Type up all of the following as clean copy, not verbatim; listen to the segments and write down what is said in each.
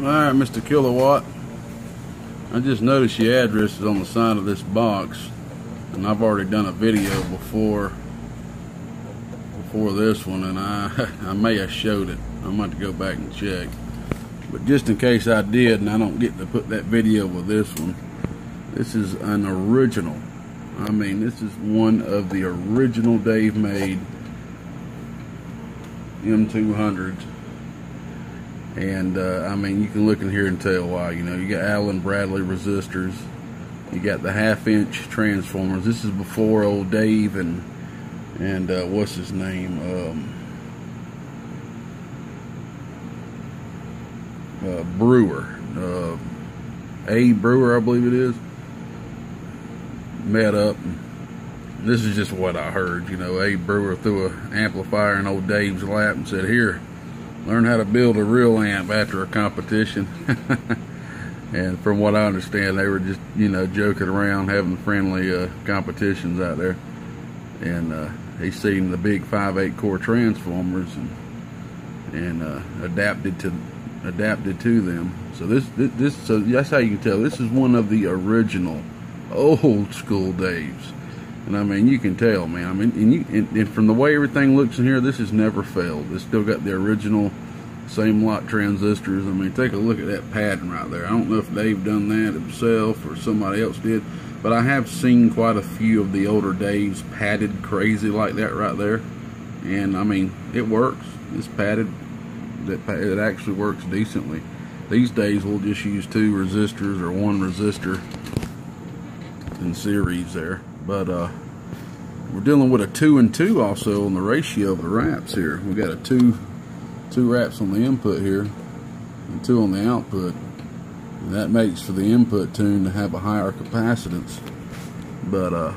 Alright, Mr. Kilowatt. I just noticed your address is on the side of this box, and I've already done a video before this one, and I may have showed it. I'm going to have to go back and check. But just in case I did and I don't get to put that video with this one, this is an original. I mean, this is one of the original Davemade M200s. And I mean, you can look in here and tell why. You know, you got Allen Bradley resistors, you got the 1/2-inch transformers. This is before old Dave and what's his name, Brewer, A. Brewer, I believe it is, met up. This is just what I heard. You know, A. Brewer threw an amplifier in old Dave's lap and said, "Here, learn how to build a real amp," after a competition. And from what I understand, they were just, you know, joking around, having friendly competitions out there. And he's seen the big 5/8 core transformers and adapted to them. So so that's how you can tell. This is one of the original old school Daves. And I mean, you can tell, man. I mean, and from the way everything looks in here, this has never failed. It's still got the original same lot transistors. I mean, take a look at that pattern right there. I don't know if Dave done that himself or somebody else did, but I have seen quite a few of the older Daves padded crazy like that right there. And I mean, it works. It's padded. It actually works decently. These days, we'll just use 2 resistors or 1 resistor in series there. But we're dealing with a 2 and 2 also on the ratio of the wraps here. We got a two wraps on the input here and 2 on the output, and that makes for the input tune to have a higher capacitance. But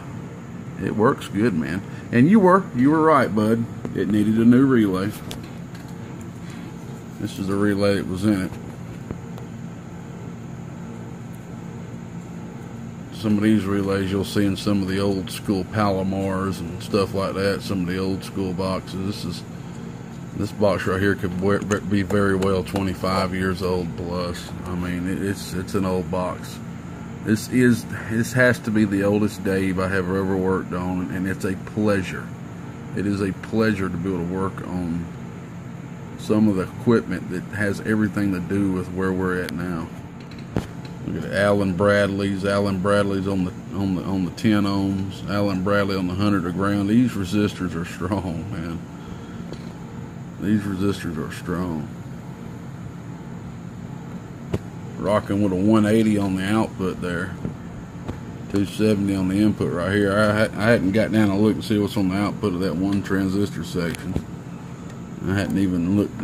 it works good, man. And you were right, bud. It needed a new relay. This is the relay that was in it. Some of these relays you'll see in some of the old school Palomars and stuff like that, some of the old school boxes. This box right here could be very well 25 years old plus. I mean, it's an old box. This has to be the oldest Dave I have ever worked on, and it's a pleasure. It is a pleasure to be able to work on some of the equipment that has everything to do with where we're at now. Look at Allen Bradley's. Allen Bradley's on the 10 ohms. Allen Bradley on the 100 to ground. These resistors are strong, man. These resistors are strong. Rocking with a 180 on the output there. 270 on the input right here. I hadn't got down to look and see what's on the output of that one transistor section. I hadn't even looked.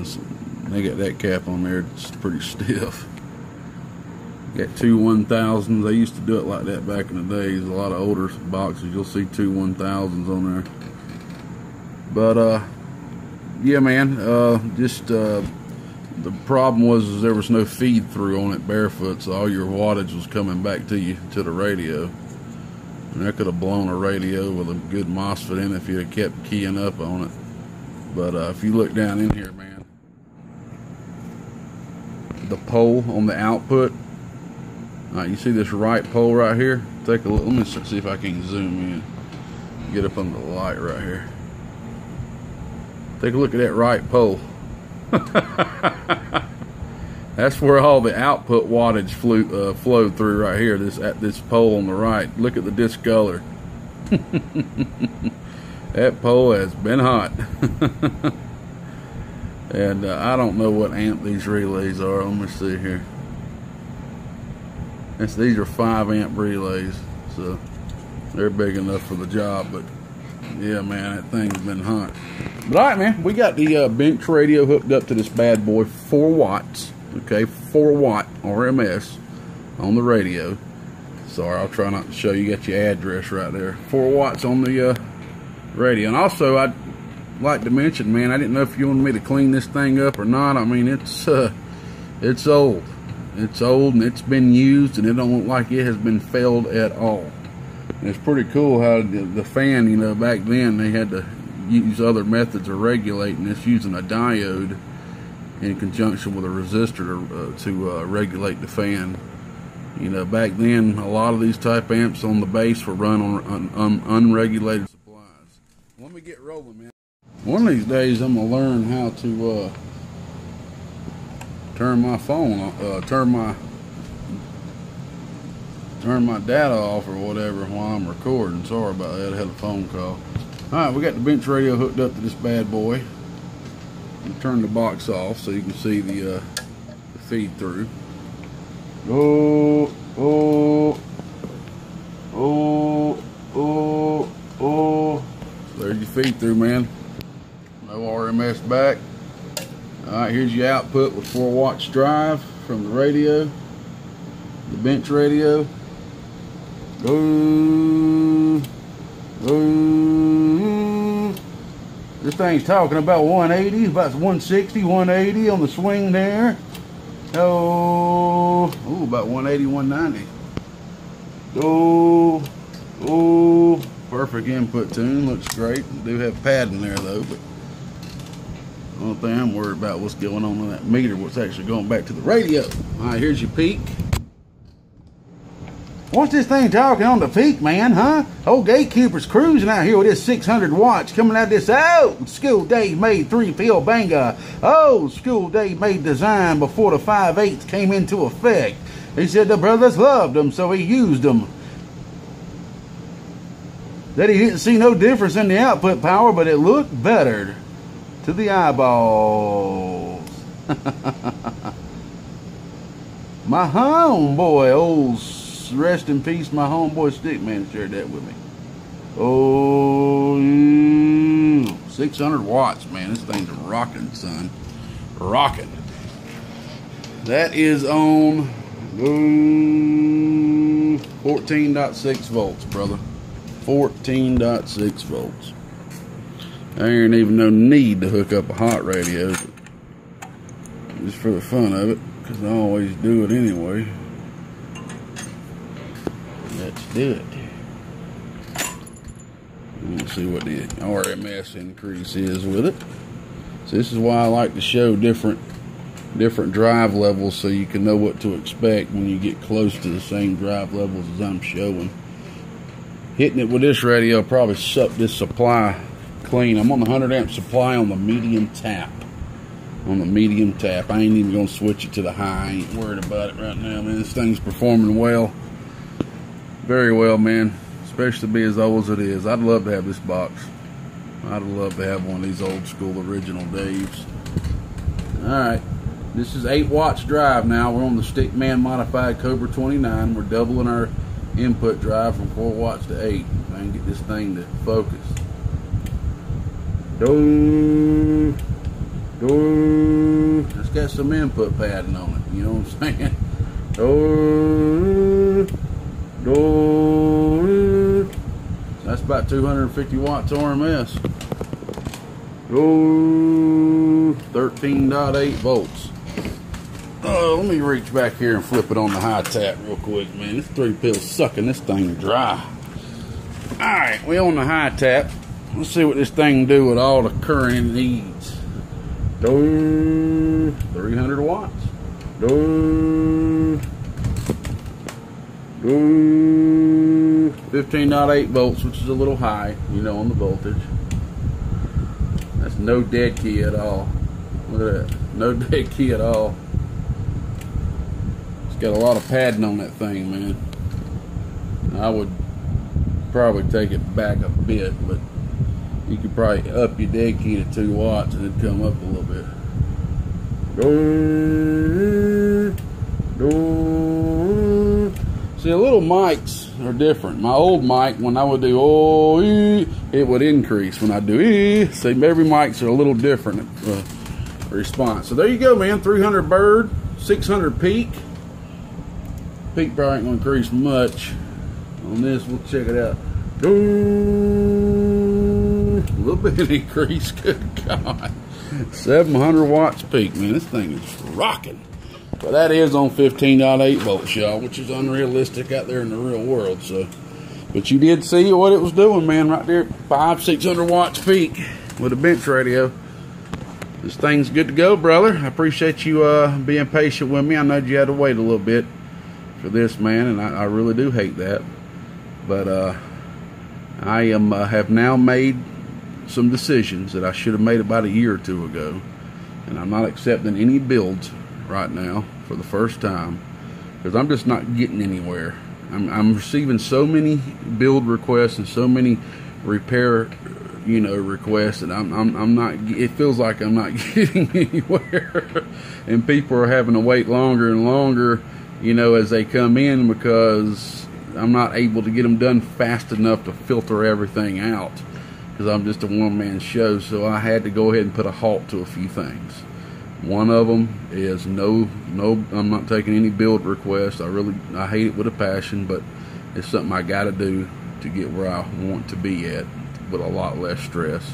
They got that cap on there. It's pretty stiff. Got 2 1000s. They used to do it like that back in the days. A lot of older boxes, you'll see 2 1000s on there. But yeah, man. The problem was there was no feed through on it barefoot, so all your wattage was coming back to you to the radio. And that could have blown a radio with a good MOSFET in it if you had kept keying up on it. But if you look down in here, man, the pole on the output. You see this right pole right here? Take a look. Let me see if I can zoom in. Get up under the light right here. Take a look at that right pole. That's where all the output wattage flowed through right here. This pole on the right. Look at the discolor. That pole has been hot. And I don't know what amp these relays are. Let me see here. These are 5 amp relays, so they're big enough for the job. But yeah, man, that thing's been hot. But alright, man, we got the bench radio hooked up to this bad boy, 4 watts. Okay, 4 watt RMS on the radio. Sorry, I'll try not to show you. Got your address right there. 4 watts on the radio. And also, I'd like to mention, man, I didn't know if you wanted me to clean this thing up or not. I mean, it's old. It's old and it's been used, and it don't look like it has been failed at all. And it's pretty cool how the fan, you know, back then they had to use other methods of regulating this using a diode. in conjunction with a resistor to regulate the fan. You know, back then a lot of these type amps on the base were run on unregulated supplies. Let me get rolling, man. One of these days I'm gonna learn how to turn my phone, turn my data off or whatever while I'm recording. Sorry about that, I had a phone call. Alright, we got the bench radio hooked up to this bad boy. Turn the box off so you can see the feed through. Oh, oh, oh, oh, oh. There's your feed through, man. No RMS back. Alright, here's your output with 4 watts drive from the radio, the bench radio. Go, go. This thing's talking about 180, about 160, 180 on the swing there. Oh, ooh, about 180, 190. Oh, oh, perfect input tune, looks great. Do have padding there though, but the only thing I'm worried about what's going on in that meter, what's actually going back to the radio. All right, here's your peak. What's this thing talking on the peak, man, huh? Old Gatekeeper's cruising out here with this 600 watts coming out of this old school Davemade 3-field banger. Old school Davemade design before the 5/8 came into effect. He said the brothers loved them, so he used them. That he didn't see no difference in the output power, but it looked better to the eyeballs. My homeboy, old rest in peace, my homeboy Stickman shared that with me. Oh, 600 watts, man. This thing's rocking, son. Rocking. That is on 14.6 volts, brother. 14.6 volts. There ain't even no need to hook up a hot radio, just for the fun of it, because I always do it anyway. Let's do it. Let's see what the RMS increase is with it. So this is why I like to show different drive levels, so you can know what to expect when you get close to the same drive levels as I'm showing. Hitting it with this radio probably suck this supply clean. I'm on the 100 amp supply on the medium tap. On the medium tap. I ain't even gonna switch it to the high. I ain't worried about it right now, man. This thing's performing well. Very well, man. Especially to be as old as it is. I'd love to have this box. I'd love to have one of these old school original Daves. Alright. This is 8 watts drive now. We're on the Stickman modified Cobra 29. We're doubling our input drive from 4 watts to 8. I can get this thing to focus. Do, do. It's got some input padding on it. You know what I'm saying? Do, do. That's about 250 watts RMS. Do, 13.8 volts. Let me reach back here and flip it on the high tap real quick, man. This 3-pill's sucking this thing dry. Alright, we on the high tap. Let's see what this thing do with all the current it needs. Do, 300 watts. Do, do, 15.8 volts, which is a little high, you know, on the voltage. That's no dead key at all. Look at that. No dead key at all. Got a lot of padding on that thing, man. I would probably take it back a bit, but you could probably up your dead key to 2 watts and it'd come up a little bit. See, the little mics are different. My old mic, when I would do oh, it would increase. When I do see, every mics are a little different response. So there you go, man. 300 bird, 600 peak. Peak probably ain't gonna increase much on this. We'll check it out. A little bit of increase. Good God, 700 watts peak, man. This thing is rocking. But that is on 15.8 volts, y'all, which is unrealistic out there in the real world. So, but you did see what it was doing, man, right there. 500-600 watts peak with a bench radio. this thing's good to go, brother. I appreciate you being patient with me. I know you had to wait a little bit for this, man, and I really do hate that. But I have now made some decisions that I should have made about a year or two ago, and I'm not accepting any builds right now for the first time because I'm just not getting anywhere. I'm receiving so many build requests and so many repair requests, and I'm not, it feels like I'm not getting anywhere, and people are having to wait longer and longer as they come in because I'm not able to get them done fast enough to filter everything out because I'm just a one-man show. So I had to go ahead and put a halt to a few things. One of them is no, I'm not taking any build requests. I hate it with a passion, but it's something I got to do to get where I want to be at with a lot less stress.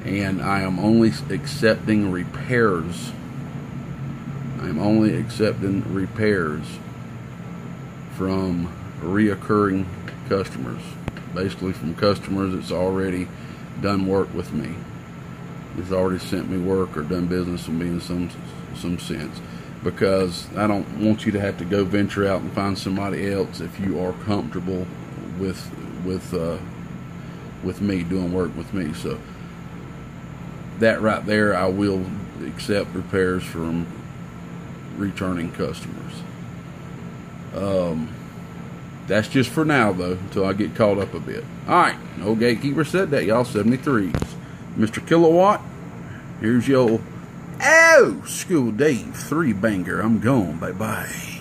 And I am only accepting repairs. I'm only accepting repairs from reoccurring customers, basically from customers that's already done work with me. Has already sent me work or done business with me in some sense, because I don't want you to have to go venture out and find somebody else if you are comfortable with me doing work with me. So that right there, I will accept repairs from returning customers. That's just for now though, until I get caught up a bit. Alright, no gatekeeper said that, y'all. 73s. Mr. Kilowatt, here's your School Dave 3 banger. I'm gone. Bye bye.